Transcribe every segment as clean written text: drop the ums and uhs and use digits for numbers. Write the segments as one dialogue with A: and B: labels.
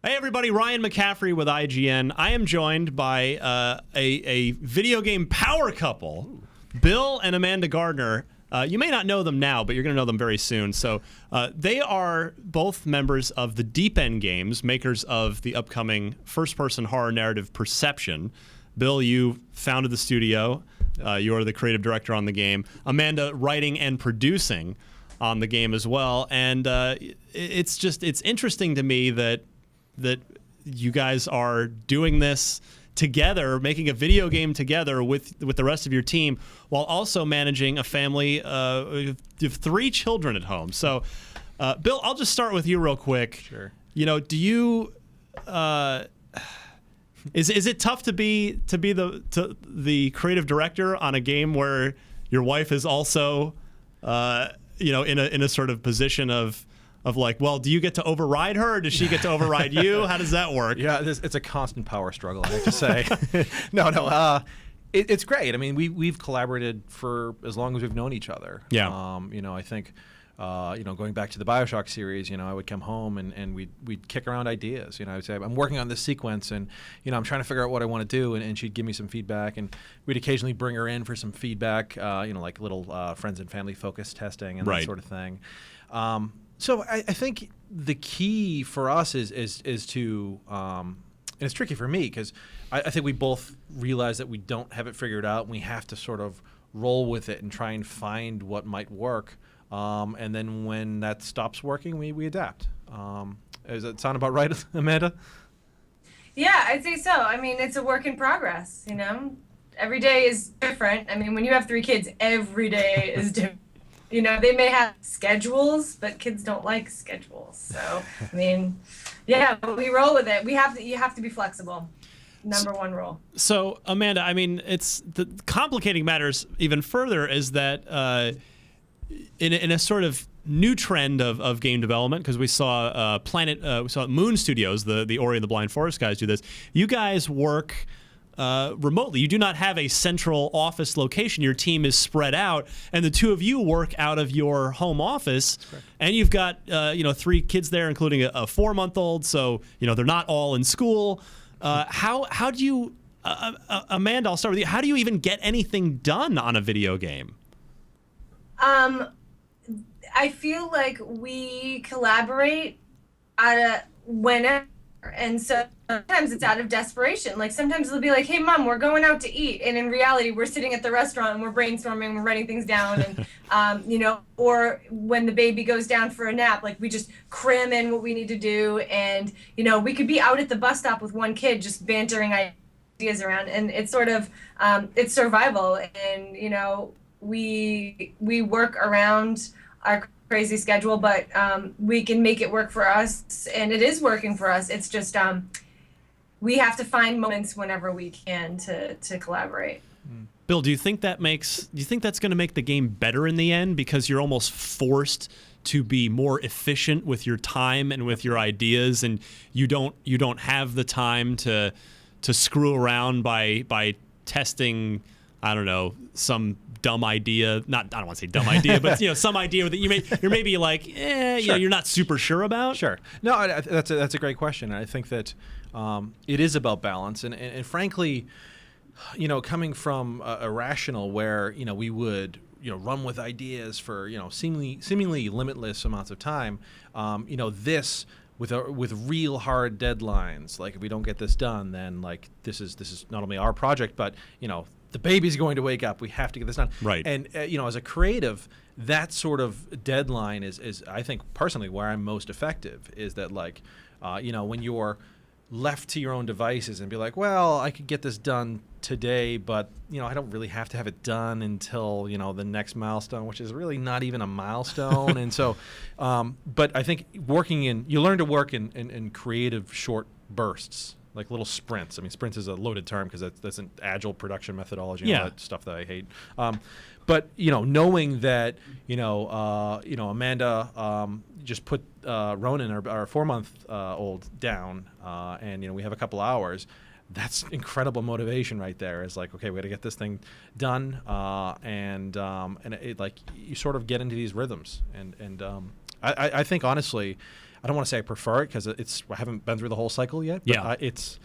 A: Hey everybody, Ryan McCaffrey with IGN. I am joined by a video game power couple, Bill and Amanda Gardner. You may not know them now, but you're going to know them very soon. So they are both members of the Deep End Games, makers of the upcoming first-person horror narrative Perception. Bill, you founded the studio. You are the creative director on the game. Amanda, writing and producing on the game as well. And it's interesting to me that you guys are doing this together, making a video game together with the rest of your team, while also managing a family of 3 children at home. So, Bill, I'll just start with you real quick.
B: Sure.
A: You know, do you is it tough to be the creative director on a game where your wife is also in a sort of position of like, well, do you get to override her, or does she get to override you? How does that work?
B: Yeah, it's a constant power struggle, I have to say. No, it's great. I mean, we've collaborated for as long as we've known each other.
A: Yeah.
B: I think, going back to the BioShock series, I would come home and we'd kick around ideas. I would say, I'm working on this sequence, and I'm trying to figure out what I want to do, and she'd give me some feedback, and we'd occasionally bring her in for some feedback, like little friends and family focus testing and that sort of thing. So I think the key for us is to, and it's tricky for me because I think we both realize that we don't have it figured out, and we have to sort of roll with it and try and find what might work. And then when that stops working, we adapt. Does that sound about right, Amanda?
C: Yeah, I'd say so. I mean, it's a work in progress, Every day is different. I mean, when you have 3 kids, every day is different. They may have schedules, but kids don't like schedules. So, I mean, yeah, but we roll with it. You have to be flexible. Number one rule. So,
A: Amanda, I mean, it's the complicating matters even further is that in a sort of new trend of game development, because we saw we saw Moon Studios, the Ori and the Blind Forest guys do this. You guys work remotely. You do not have a central office location. Your team is spread out, and the 2 of you work out of your home office. And you've got 3 kids there, including a 4-month-old. So they're not all in school. How do you, Amanda? I'll start with you. How do you even get anything done on a video game?
C: I feel like we collaborate whenever. And so sometimes it's out of desperation. Like sometimes it'll be like, hey, Mom, we're going out to eat. And in reality, we're sitting at the restaurant and we're brainstorming, we're writing things down. And, or when the baby goes down for a nap, like we just cram in what we need to do. And, we could be out at the bus stop with 1 kid just bantering ideas around. And it's sort of, it's survival. And, we work around our crazy schedule, but we can make it work for us, and it is working for us. It's just we have to find moments whenever we can to collaborate.
A: Bill, do you think that's going to make the game better in the end, because you're almost forced to be more efficient with your time and with your ideas, and you don't have the time to screw around by testing, I don't know, some dumb idea. I don't want to say dumb idea, but some idea that you're maybe like, sure. You're not super sure about.
B: Sure. No, that's a great question. I think that it is about balance, and frankly, coming from a rational where we would run with ideas for seemingly limitless amounts of time. This with real hard deadlines. Like if we don't get this done, then like this is not only our project, but the baby's going to wake up. We have to get this done.
A: Right.
B: And as a creative, that sort of deadline is I think personally where I'm most effective. Is that like, when you're left to your own devices and be like, well, I could get this done today, but I don't really have to have it done until the next milestone, which is really not even a milestone. And so, but I think you learn to work in creative short bursts. Like little sprints. I mean, sprints is a loaded term because that's an agile production methodology and all that stuff that I hate. But knowing that Amanda just put Ronan, our 4-month-old, down, and we have a couple hours. That's incredible motivation right there. It's like, okay, we got to get this thing done, and it like you sort of get into these rhythms, and I think honestly, I don't want to say I prefer it because I haven't been through the whole cycle yet. But it's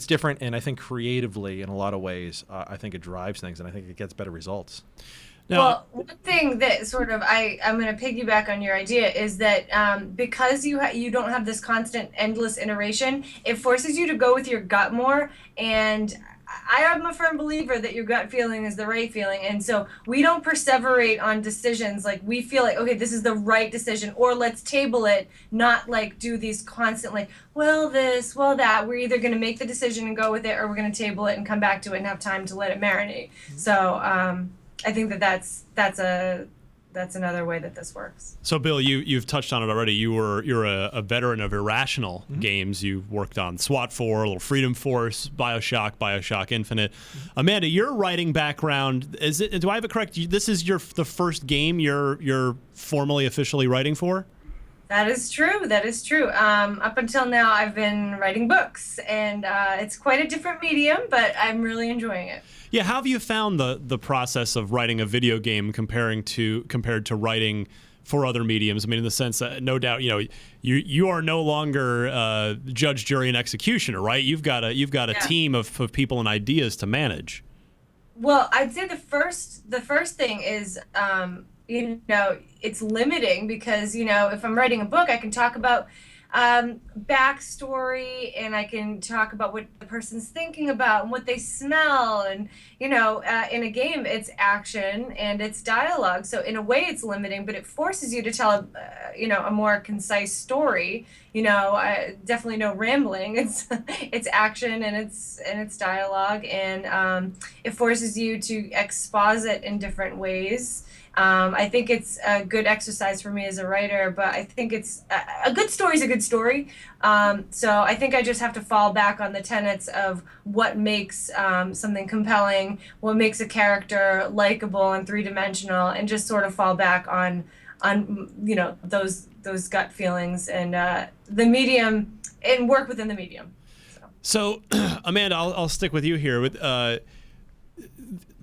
B: different, and I think creatively, in a lot of ways, I think it drives things, and I think it gets better results.
A: Now,
C: Well, one thing that sort of I'm going to piggyback on your idea is that because you don't have this constant, endless iteration, it forces you to go with your gut more. And I am a firm believer that your gut feeling is the right feeling, and so we don't perseverate on decisions. Like, we feel like, okay, this is the right decision, or let's table it, not like do these constantly, well this, well that. We're either going to make the decision and go with it, or we're going to table it and come back to it and have time to let it marinate. So I think that's another way that this works.
A: So, Bill, you've touched on it already. You're a veteran of irrational games. You've worked on SWAT 4, a little Freedom Force, BioShock Infinite. Amanda, your writing background, do I have it correct? This is the first game you're formally officially writing for?
C: That is true. That is true. Up until now, I've been writing books, and it's quite a different medium, but I'm really enjoying it.
A: Yeah, how have you found the process of writing a video game compared to writing for other mediums? I mean, in the sense that, no doubt, you are no longer judge, jury, and executioner, right? You've got a team of people and ideas to manage.
C: Well, I'd say the first thing is it's limiting because if I'm writing a book, I can talk about backstory, and I can talk about what the person's thinking about and what they smell, and in a game it's action and it's dialogue, so in a way it's limiting, but it forces you to tell a more concise story. Definitely no rambling. It's action and it's dialogue, and it forces you to exposit in different ways. I think it's a good exercise for me as a writer, but I think it's a good story is a good story. So I think I just have to fall back on the tenets of what makes something compelling, what makes a character likable and three-dimensional, and just sort of fall back on those gut feelings and the medium, and work within the medium.
A: So Amanda, I'll stick with you here with.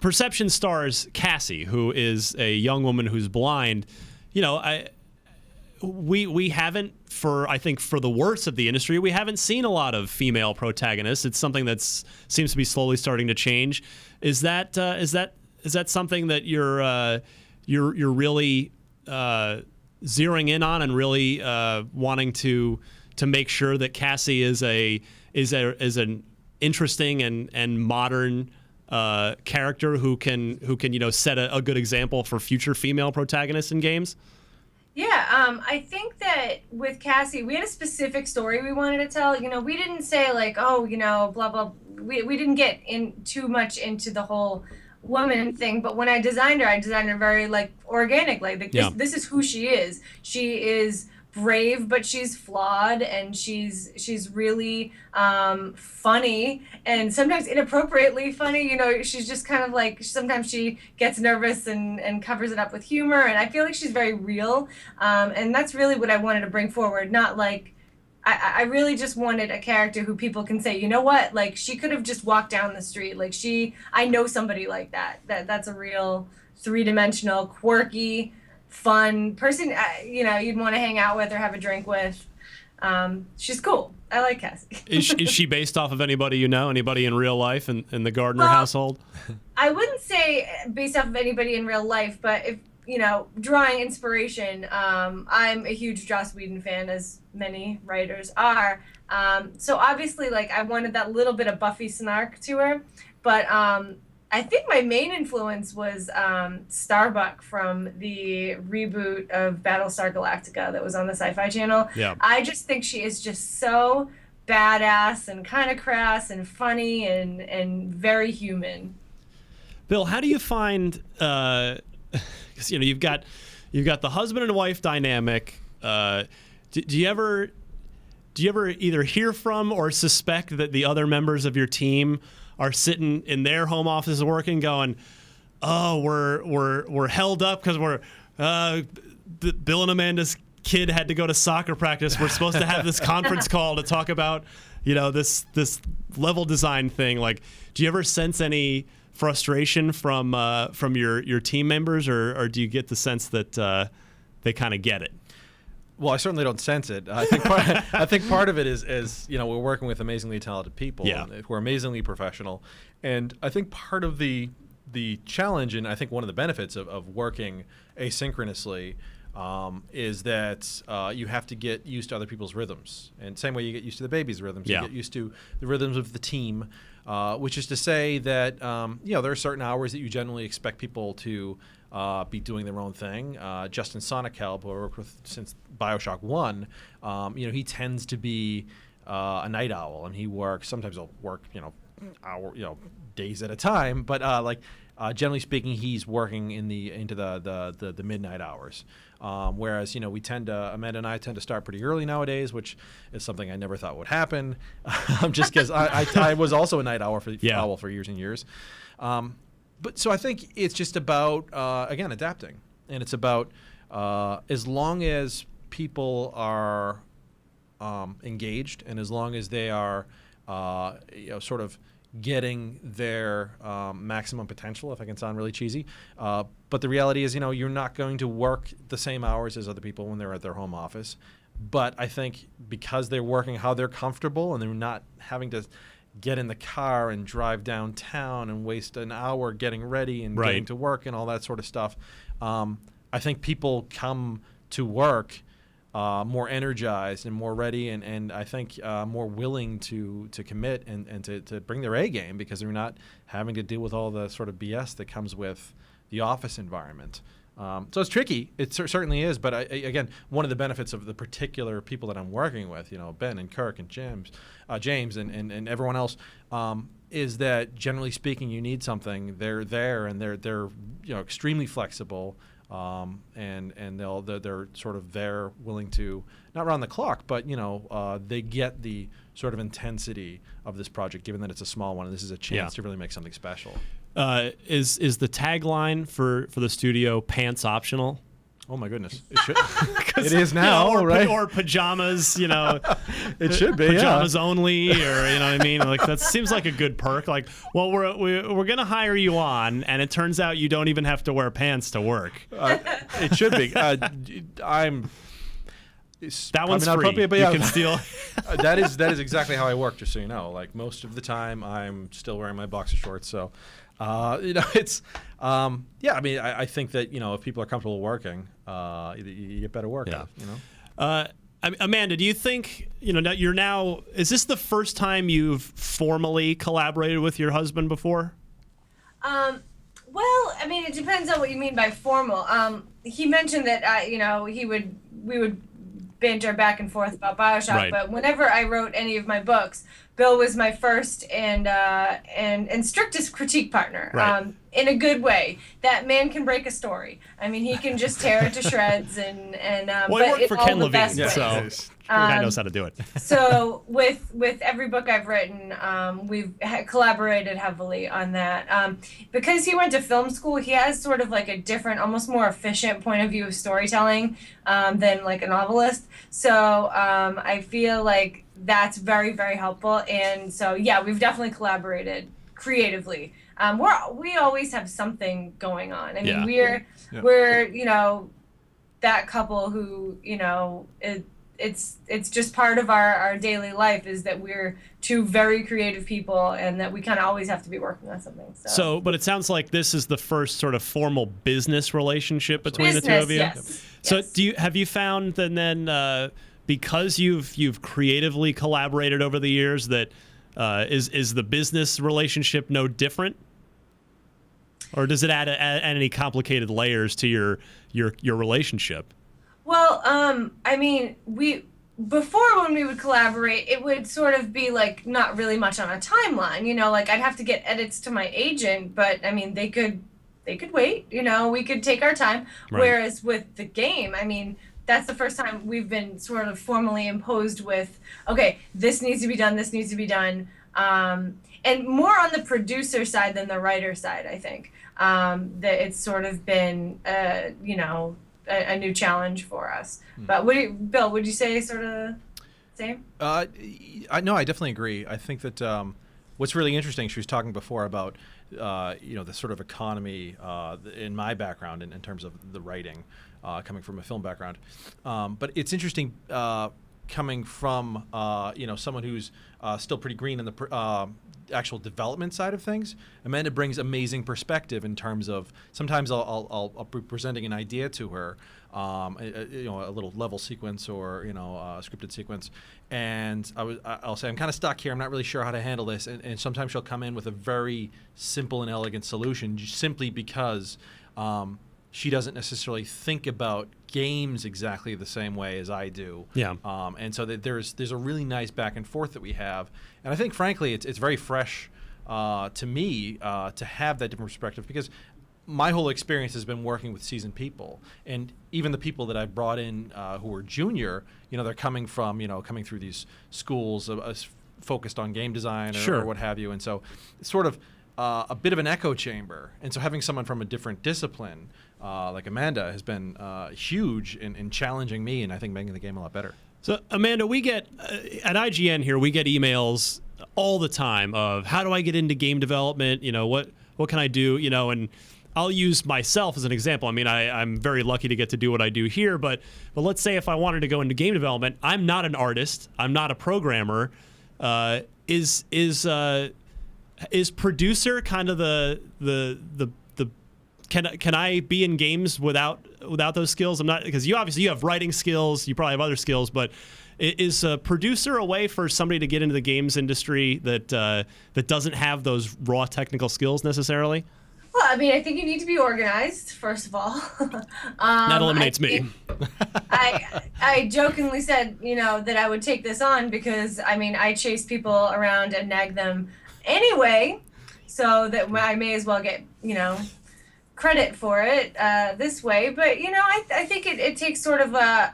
A: Perception stars Cassie, who is a young woman who's blind. We haven't, I think for the worst of the industry, we haven't seen a lot of female protagonists. It's something that seems to be slowly starting to change. Is that something that you're really zeroing in on and really wanting to make sure that Cassie is an interesting and modern character who can set a good example for future female protagonists in games?
C: Yeah, I think that with Cassie, we had a specific story we wanted to tell. We didn't say like, blah blah. We didn't get in too much into the whole woman thing. But when I designed her very like organic. Like this is who she is. She is brave, but she's flawed, and she's really funny, and sometimes inappropriately funny. She's just kind of like, sometimes she gets nervous and covers it up with humor, and I feel like she's very real, and that's really what I wanted to bring forward. Not like I really just wanted a character who people can say, you know what, like she could have just walked down the street. Like I know somebody like that's a real three-dimensional, quirky, fun person, you'd want to hang out with or have a drink with. She's cool. I like Cassie.
A: Is she based off of anybody anybody in real life in the Gardner household?
C: I wouldn't say based off of anybody in real life, but if drawing inspiration, I'm a huge Joss Whedon fan, as many writers are. So obviously, like, I wanted that little bit of Buffy snark to her, but I think my main influence was Starbuck from the reboot of Battlestar Galactica that was on the Sci-Fi Channel.
A: Yeah.
C: I just think she is just so badass and kind of crass and funny and very human.
A: Bill, how do you find? Because you've got the husband and wife dynamic. Do you ever either hear from or suspect that the other members of your team are sitting in their home offices working, going, "Oh, we're held up because Bill and Amanda's kid had to go to soccer practice. We're supposed to have this conference call to talk about, this level design thing." Like, do you ever sense any frustration from your team members, or do you get the sense that they kind of get it?
B: Well, I certainly don't sense it. I think part of it is we're working with amazingly talented people who are amazingly professional, and I think part of the challenge, and I think one of the benefits of working asynchronously is that you have to get used to other people's rhythms, and same way you get used to the baby's rhythms, you get used to the rhythms of the team, which is to say that there are certain hours that you generally expect people to be doing their own thing. Justin Sonekelb, who I worked with since BioShock 1, he tends to be a night owl, and he works. Sometimes he'll work, days at a time, but generally speaking, he's working into the midnight hours. Whereas Amanda and I tend to start pretty early nowadays, which is something I never thought would happen. Just because I was also a night owl for years and years. But so I think it's just about again adapting, and it's about as long as people are engaged, and as long as they are sort of getting their maximum potential, if I can sound really cheesy. But the reality is, you're not going to work the same hours as other people when they're at their home office. But I think because they're working how they're comfortable, and they're not having to get in the car and drive downtown and waste an hour getting ready and getting to work and all that sort of stuff, I think people come to work more energized and more ready, and I think more willing to commit and to bring their A game, because they're not having to deal with all the sort of BS that comes with the office environment. So it's tricky. It certainly is. But again, one of the benefits of the particular people that I'm working with, Ben and Kirk and James and everyone else, is that generally speaking, you need something. They're there, and they're extremely flexible. And they're sort of there, willing to not round the clock, but they get the sort of intensity of this project, given that it's a small one, and this is a chance to really make something special.
A: Is the tagline for the studio "pants optional"?
B: Oh my goodness, it should. It is now, right?
A: Or pajamas,
B: It should be
A: pajamas only, or what I mean. Like that seems like a good perk. Like, well, we're gonna hire you on, and it turns out you don't even have to wear pants to work.
B: It should be.
A: That one's
B: not
A: free.
B: appropriate, but
A: you can steal.
B: That is exactly how I work. Just so you know, like most of the time, I'm still wearing my boxer shorts. So, it's I mean, I think that if people are comfortable working, you get better work.
A: Amanda, do you think is this the first time you've formally collaborated with your husband before?
C: Well, I mean, it depends on what you mean by formal. He mentioned that we would banter back and forth about BioShock, but whenever I wrote any of my books, Bill was my first and strictest critique partner. In a good way. That man can break a story. I mean, he can just tear it to shreds and
A: well,
C: but
A: he worked for Ken Levine, so guy knows how to do it.
C: So with every book I've written, we've collaborated heavily on that. Because he went to film school, he has sort of like a different, almost more efficient point of view of storytelling than like a novelist. So I feel like that's very, very helpful. And so, we've definitely collaborated creatively. We always have something going on. I mean, we're that couple who it's just part of our daily life, is that we're two very creative people, and that we kind of always have to be working on something. So,
A: but it sounds like this is the first sort of formal business relationship between the two of you.
C: Yes.
A: So have you found that then because you've creatively collaborated over the years, that is the business relationship no different? Or does it add any complicated layers to your relationship?
C: Well, I mean, before when we would collaborate, it would sort of be like not really much on a timeline, like I'd have to get edits to my agent, but I mean, they could wait, we could take our time. Right. Whereas with the game, I mean, that's the first time we've been sort of formally imposed with, okay, this needs to be done, this needs to be done. And more on the producer side than the writer side, I think. That it's sort of been, a new challenge for us. But Bill, would you say sort of same?
B: No, I definitely agree. I think that what's really interesting, she was talking before about the sort of economy in my background in terms of the writing, coming from a film background. But it's interesting coming from someone who's still pretty green in the actual development side of things. Amanda brings amazing perspective in terms of sometimes I'll be presenting an idea to her, a little level sequence or a scripted sequence, and I'll say I'm kind of stuck here. I'm not really sure how to handle this, and sometimes she'll come in with a very simple and elegant solution, simply because she doesn't necessarily think about games exactly the same way as I do.
A: Yeah.
B: And so there's a really nice back and forth that we have, and I think frankly it's very fresh to me to have that different perspective, because my whole experience has been working with seasoned people, and even the people that I've brought in who are junior, they're coming through these schools focused on game design or what have you, and so it's sort of a bit of an echo chamber. And so having someone from a different discipline like Amanda has been huge in challenging me, and I think making the game a lot better.
A: So Amanda, we get at IGN here, we get emails all the time of how do I get into game development? What can I do? And I'll use myself as an example. I mean, I'm very lucky to get to do what I do here, but let's say if I wanted to go into game development, I'm not an artist, I'm not a programmer. Is producer kind of the can I be in games without those skills? I'm not, because you have writing skills, you probably have other skills, but is a producer a way for somebody to get into the games industry that doesn't have those raw technical skills necessarily?
C: Well, I mean, I think you need to be organized, first of all.
A: That eliminates me.
C: I jokingly said, that I would take this on because, I mean, I chase people around and nag them anyway, so that I may as well get, credit for it this way. But, I think it takes sort of a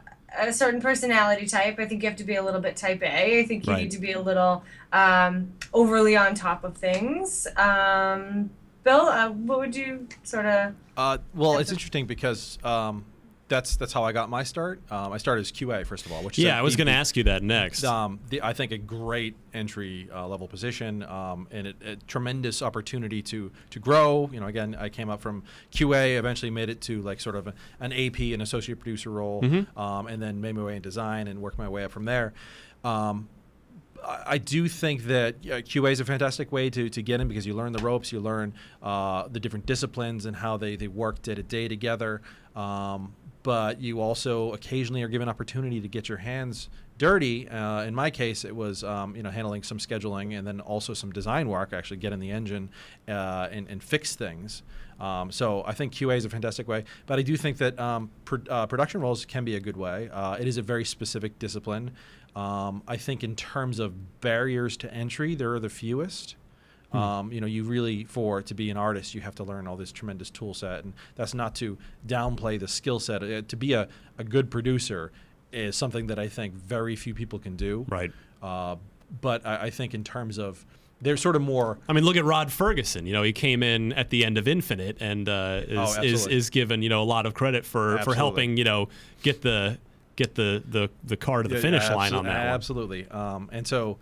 C: certain personality type. I think you have to be a little bit type A. I think you need to be a little overly on top of things. Bill, what would you sort of...
B: Well, it's interesting because that's how I got my start. I started as QA, first of all. Which
A: I was going to ask you that next.
B: I think a great entry level position, and a tremendous opportunity to grow. Again, I came up from QA, eventually made it to like sort of an AP, an associate producer role, and then made my way in design and worked my way up from there. I do think that QA is a fantastic way to get in, because you learn the ropes, you learn the different disciplines and how they work day to day together. But you also occasionally are given opportunity to get your hands dirty. In my case, it was handling some scheduling and then also some design work, actually get in the engine and fix things. So I think QA is a fantastic way, but I do think that production roles can be a good way. It is a very specific discipline. I think in terms of barriers to entry, there are the fewest. You really, to be an artist, you have to learn all this tremendous tool set, and that's not to downplay the skill set. To be a good producer is something that I think very few people can do.
A: Right.
B: But I think in terms of, there's sort of more...
A: I mean, look at Rod Ferguson. He came in at the end of Infinite and is given a lot of credit for helping get the car to the finish line on that one.
B: Absolutely. And so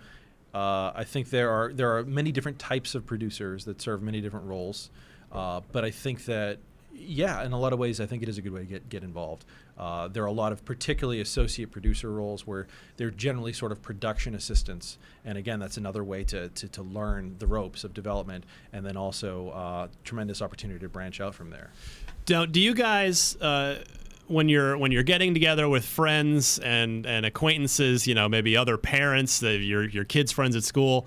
B: I think there are many different types of producers that serve many different roles. But I think that, in a lot of ways, I think it is a good way to get involved. There are a lot of particularly associate producer roles where they're generally sort of production assistants. And again, that's another way to learn the ropes of development, and then also tremendous opportunity to branch out from there.
A: Do you guys... when you're getting together with friends and acquaintances, maybe other parents, your kids' friends at school,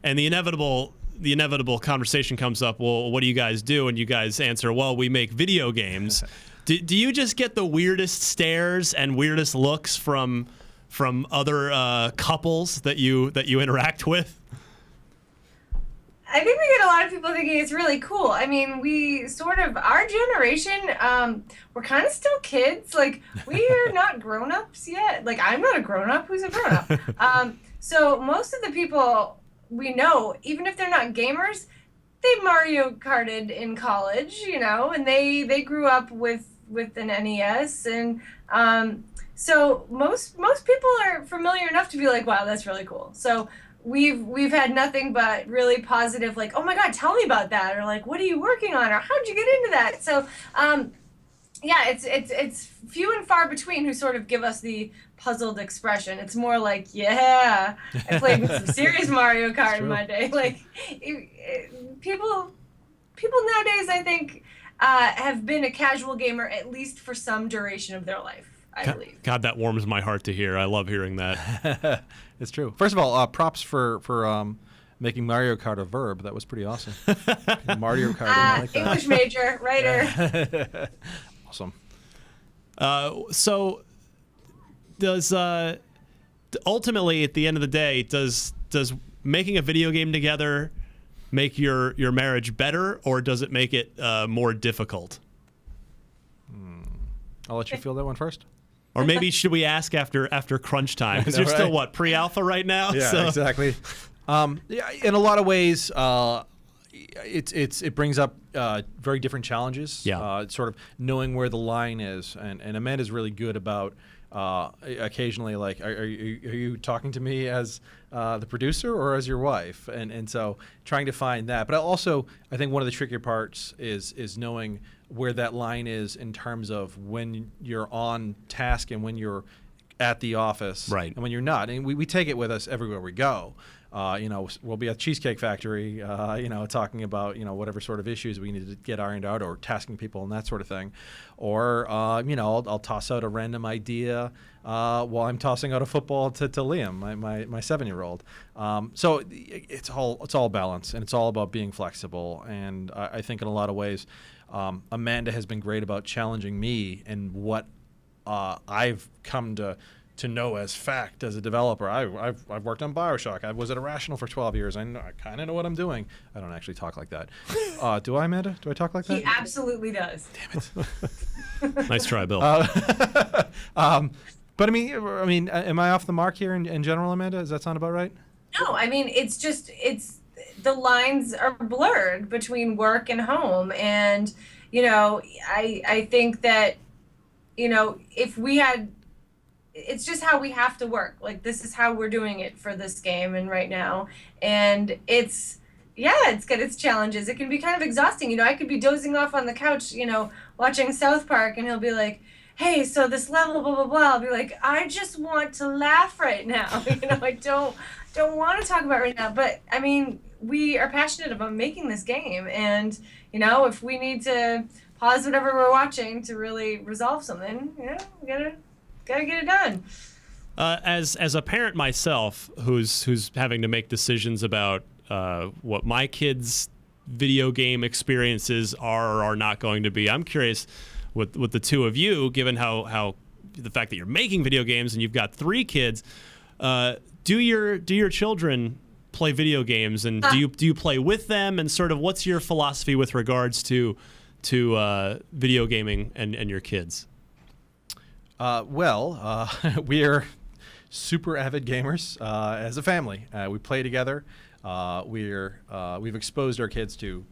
A: and the inevitable conversation comes up, well, what do you guys do? And you guys answer, well, we make video games. Do you just get the weirdest stares and weirdest looks from other couples that you interact with?
C: I think we get a lot of people thinking it's really cool. I mean, our generation, we're kind of still kids. Like, we are not grown-ups yet. Like, I'm not a grown-up. Who's a grown-up? So most of the people we know, even if they're not gamers, they Mario Karted in college, and they grew up with an NES. And So most people are familiar enough to be like, wow, that's really cool. So we've had nothing but really positive, like, oh my God, tell me about that, or like, what are you working on, or how'd you get into that? So yeah, it's few and far between who sort of give us the puzzled expression. It's more like, yeah, I played with some serious Mario Kart in my day. Like, people nowadays, I think, have been a casual gamer at least for some duration of their life, I believe.
A: God, that warms my heart to hear. I love hearing that.
B: It's true. First of all, props for making Mario Kart a verb. That was pretty awesome. Mario Kart. I like that.
C: English major, writer.
B: Awesome.
A: So does ultimately at the end of the day, does making a video game together make your marriage better, or does it make it more difficult?
B: I'll let you feel that one first.
A: Or maybe should we ask after crunch time? Because you're still what, pre-alpha right now?
B: Yeah,
A: so.
B: Exactly. Yeah, in a lot of ways, it brings up very different challenges.
A: Yeah.
B: Sort of knowing where the line is, and Amanda's really good about occasionally, like, are you talking to me as the producer or as your wife? And so trying to find that. But also, I think one of the trickier parts is knowing where that line is in terms of when you're on task and when you're at the office,
A: right,
B: and when you're not. And we take it with us everywhere we go. We'll be at Cheesecake Factory, talking about, whatever sort of issues we need to get ironed out, or tasking people and that sort of thing. Or, I'll toss out a random idea while I'm tossing out a football to Liam, my 7-year-old. So it's all balance, and it's all about being flexible. And I think in a lot of ways, Amanda has been great about challenging me and what I've come to know as fact as a developer. I've worked on BioShock. I was at Irrational for 12 years. I kind of know what I'm doing. I don't actually talk like that. Do I, Amanda? Do I talk like that?
C: He absolutely does.
B: Damn it.
A: Nice try, Bill.
B: But I mean, am I off the mark here in general, Amanda? Does that sound about right?
C: No, I mean, it's the lines are blurred between work and home. And, I think that, if we had, it's just how we have to work. Like, this is how we're doing it for this game and right now. And it's got its challenges. It can be kind of exhausting. I could be dozing off on the couch, watching South Park, and he'll be like, hey, so this level, blah, blah, blah. I'll be like, I just want to laugh right now. I don't want to talk about it right now. But, I mean, we are passionate about making this game. And, if we need to pause whatever we're watching to really resolve something, we gotta get it done.
A: As a parent myself, who's having to make decisions about what my kids' video game experiences are or are not going to be, I'm curious with the two of you, given how the fact that you're making video games and you've got 3 kids, do your children play video games, and do you play with them, and sort of what's your philosophy with regards to video gaming and your kids?
B: We are super avid gamers as a family. We play together. We've exposed our kids to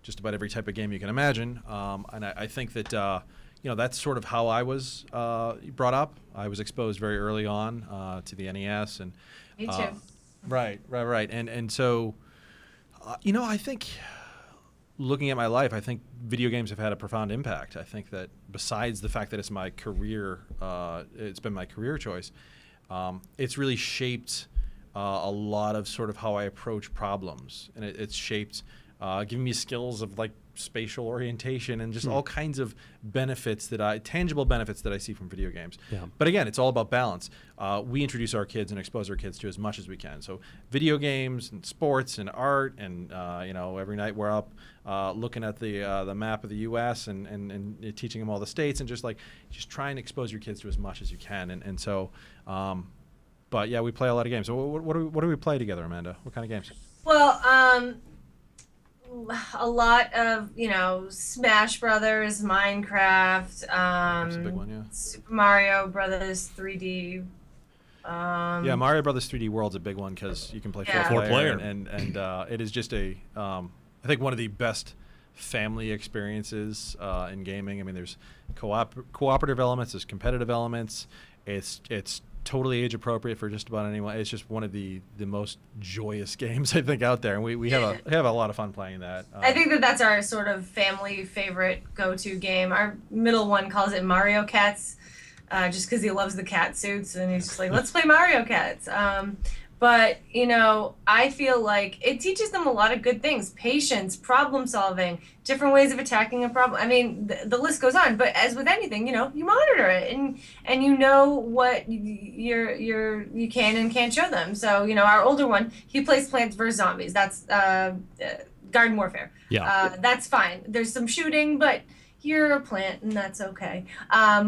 B: just about every type of game you can imagine, and I think that that's sort of how I was brought up. I was exposed very early on to the NES, and
C: Me too.
B: Right, and so I think, looking at my life, I think video games have had a profound impact. I think that besides the fact that it's my career, it's been my career choice, it's really shaped a lot of sort of how I approach problems. And it's shaped, giving me skills of like spatial orientation and just all kinds of benefits tangible benefits that I see from video games.
A: Yeah.
B: But again, it's all about balance. We introduce our kids and expose our kids to as much as we can. So video games and sports and art, and every night we're up looking at the map of the U.S. and teaching them all the states, and just try and expose your kids to as much as you can. And so, but yeah, we play a lot of games. So what do we play together, Amanda? What kind of games?
C: Well, a lot of Smash Brothers, Minecraft,
B: That's a big one, yeah.
C: Super Mario Brothers 3D.
B: Yeah, Mario Brothers 3D World's a big one because you can play four player, and it is just I think one of the best family experiences in gaming. I mean, there's cooperative elements, there's competitive elements, It's totally age appropriate for just about anyone. It's just one of the most joyous games I think out there, and we have a lot of fun playing that.
C: I think that's our sort of family favorite go-to game. Our middle one calls it Mario Cats, just because he loves the cat suits, and he's just like, let's play Mario Cats. But, you know, I feel like it teaches them a lot of good things. Patience, problem solving, different ways of attacking a problem. I mean, the list goes on. But as with anything, you know, you monitor it and you know what you can and can't show them. So, you know, our older one, he plays Plants vs. Zombies. That's Garden Warfare.
A: Yeah.
C: That's fine. There's some shooting, but you're a plant and that's okay.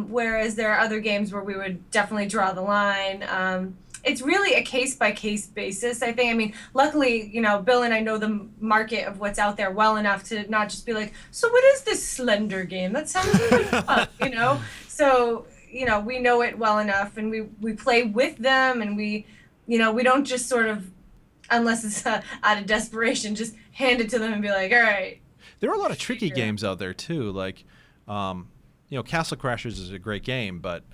C: Whereas there are other games where we would definitely draw the line. It's really a case-by-case basis, I think. I mean, luckily, you know, Bill and I know the market of what's out there well enough to not just be like, so what is this Slender game? That sounds really fun, you know? So, you know, we know it well enough, and we play with them, and we don't just sort of, unless it's out of desperation, just hand it to them and be like, all right.
B: There are a lot of tricky games out there, too. Like, you know, Castle Crashers is a great game, but...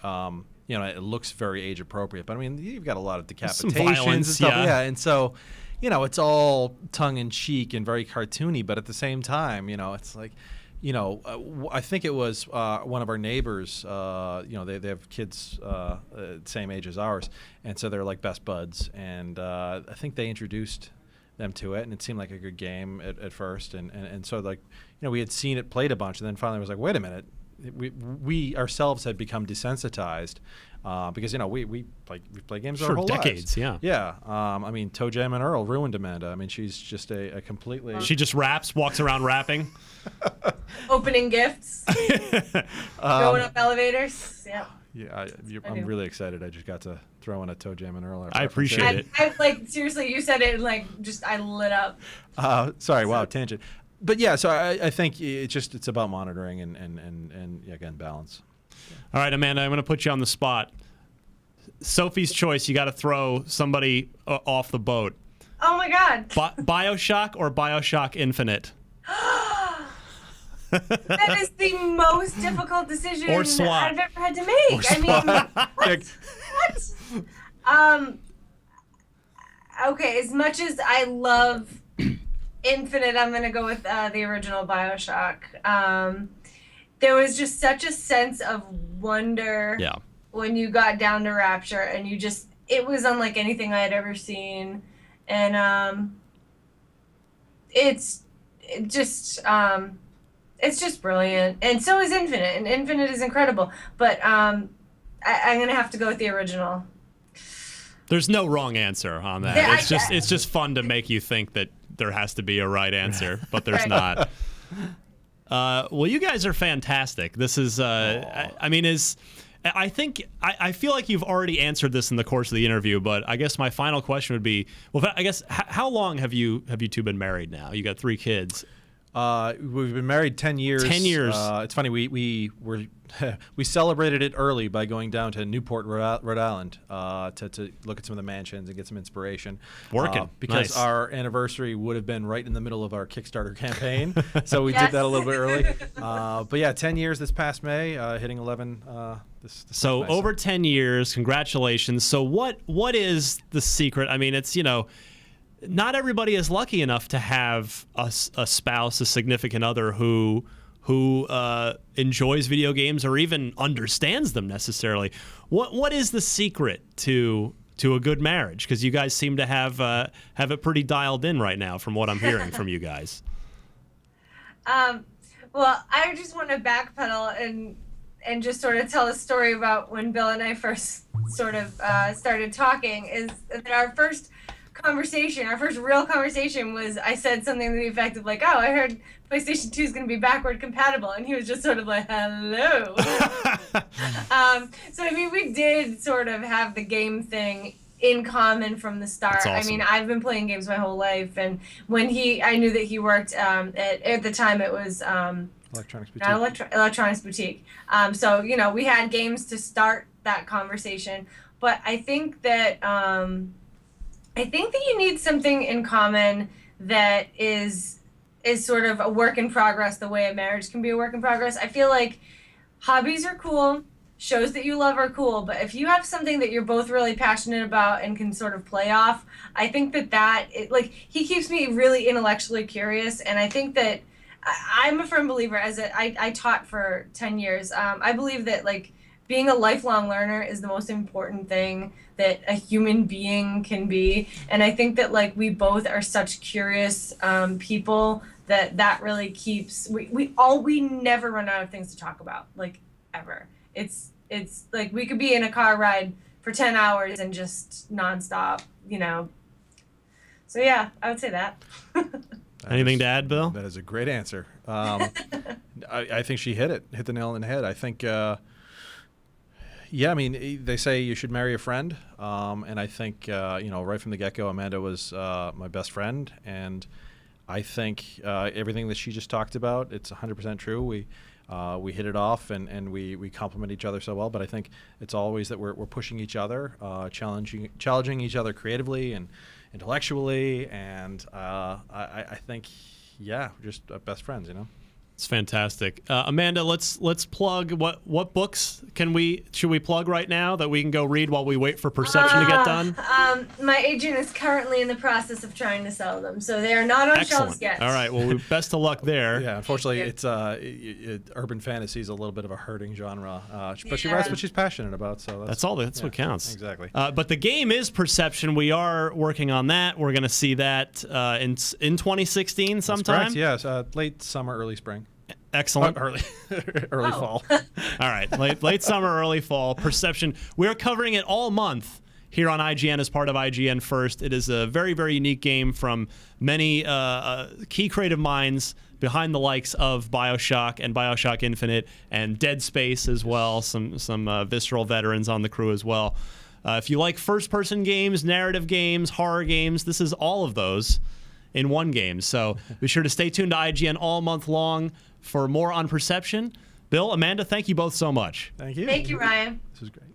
B: you know, it looks very age appropriate, but I mean, you've got a lot of decapitations
A: Some violence,
B: and stuff.
A: yeah.
B: And so, you know, it's all tongue in cheek and very cartoony, but at the same time, you know, it's like, you know, I think it was one of our neighbors. You know, they have kids same age as ours, and so they're like best buds. And I think they introduced them to it, and it seemed like a good game at first. And so, like, you know, we had seen it played a bunch, and then finally was like, wait a minute. We ourselves had become desensitized because, you know, we play games our whole
A: decades,
B: lives.
A: Yeah.
B: I mean, Toe Jam and Earl ruined Amanda. I mean, she's just a completely...
A: She just raps, walks around rapping.
C: Opening gifts. Going up elevators. Yeah.
B: Yeah, I'm really excited. I just got to throw in a Toe Jam and Earl.
A: I appreciate it.
C: I like, seriously, you said it and like just I lit up.
B: Sorry, wow, tangent. But yeah, so I think it's about monitoring and again, balance.
A: All right, Amanda, I'm going to put you on the spot. Sophie's Choice, you got to throw somebody off the boat.
C: Oh my God.
A: BioShock or BioShock Infinite?
C: That is the most difficult decision
A: Or swap.
C: I've ever had to make. I mean, what? Okay, as much as I love Infinite, I'm going to go with the original BioShock. There was just such a sense of wonder when you got down to Rapture, and it was unlike anything I had ever seen. And it's just brilliant. And so is Infinite, and Infinite is incredible. But I'm going to have to go with the original. There's
A: no wrong answer on that.
C: Yeah,
A: it's just fun to make you think that there has to be a right answer, but there's not. Well, you guys are fantastic. This is, I feel like you've already answered this in the course of the interview, but I guess my final question would be, well, I guess, how long have you two been married now? You got 3 kids.
B: We've been married 10 years.
A: 10 years.
B: It's funny, we celebrated it early by going down to Newport, Rhode Island, to look at some of the mansions and get some inspiration.
A: Working.
B: Because
A: nice.
B: Our anniversary would have been right in the middle of our Kickstarter campaign, so we did that a little bit early. But yeah, 10 years this past May, hitting 11 this
A: So
B: May,
A: over 10 years, congratulations. So what is the secret? I mean, it's, you know, not everybody is lucky enough to have a spouse, a significant other who enjoys video games or even understands them necessarily. What is the secret to a good marriage? Because you guys seem to have it pretty dialed in right now, from what I'm hearing from you guys.
C: Well, I just want to backpedal and just sort of tell a story about when Bill and I first sort of started talking. Is that our first real conversation was, I said something to the effect of like, oh, I heard PlayStation 2 is going to be backward compatible. And he was just sort of like, hello. So, I mean, we did sort of have the game thing in common from the start.
A: That's awesome.
C: I mean, I've been playing games my whole life. And when I knew that he worked at the time it was
B: Electronics Boutique.
C: Electronics Boutique. So, you know, we had games to start that conversation. But I think that... I think that you need something in common that is sort of a work in progress, the way a marriage can be a work in progress. I feel like hobbies are cool. shows that you love are cool, but if you have something that you're both really passionate about and can sort of play off, I think like, he keeps me really intellectually curious, and I think that I'm a firm believer, I taught for 10 years. I believe that, like, being a lifelong learner is the most important thing that a human being can be, and I think that, like, we both are such curious people that really keeps we never run out of things to talk about, like, ever. It's like we could be in a car ride for 10 hours and just nonstop, you know. So yeah, I would say that.
A: Anything to add, Bill?
B: That is a great answer. I think she hit the nail on the head. I think, yeah, I mean, they say you should marry a friend. And I think, right from the get-go, Amanda was my best friend. And I think everything that she just talked about, it's 100% true. We hit it off, and we complement each other so well. But I think it's always that we're pushing each other, challenging each other creatively and intellectually, and I think, yeah, we're just best friends, you know.
A: It's fantastic. Amanda, let's plug what books should we plug right now that we can go read while we wait for Perception to get done?
C: My agent is currently in the process of trying to sell them, so they are not on
A: Excellent.
C: shelves yet.
A: All right. Well, best of luck there.
B: Yeah, unfortunately, it's urban fantasy is a little bit of a hurting genre, but she
C: Yeah.
B: writes what she's passionate about, so
A: That's all. That's what counts.
B: Exactly.
A: But the game is Perception. We are working on that. We're going to see that in 2016 sometime.
B: That's correct, yes, late summer, early spring.
A: Excellent.
B: Early fall.
A: All right, late summer, early fall. Perception. We are covering it all month here on IGN as part of IGN First. It is a very, very unique game from many key creative minds behind the likes of BioShock and BioShock Infinite and Dead Space as well. Some Visceral veterans on the crew as well. If you like first-person games, narrative games, horror games, this is all of those in one game. So be sure to stay tuned to IGN all month long for more on Perception. Bill, Amanda, thank you both so much.
B: Thank you.
C: Thank you, Ryan.
B: This was great.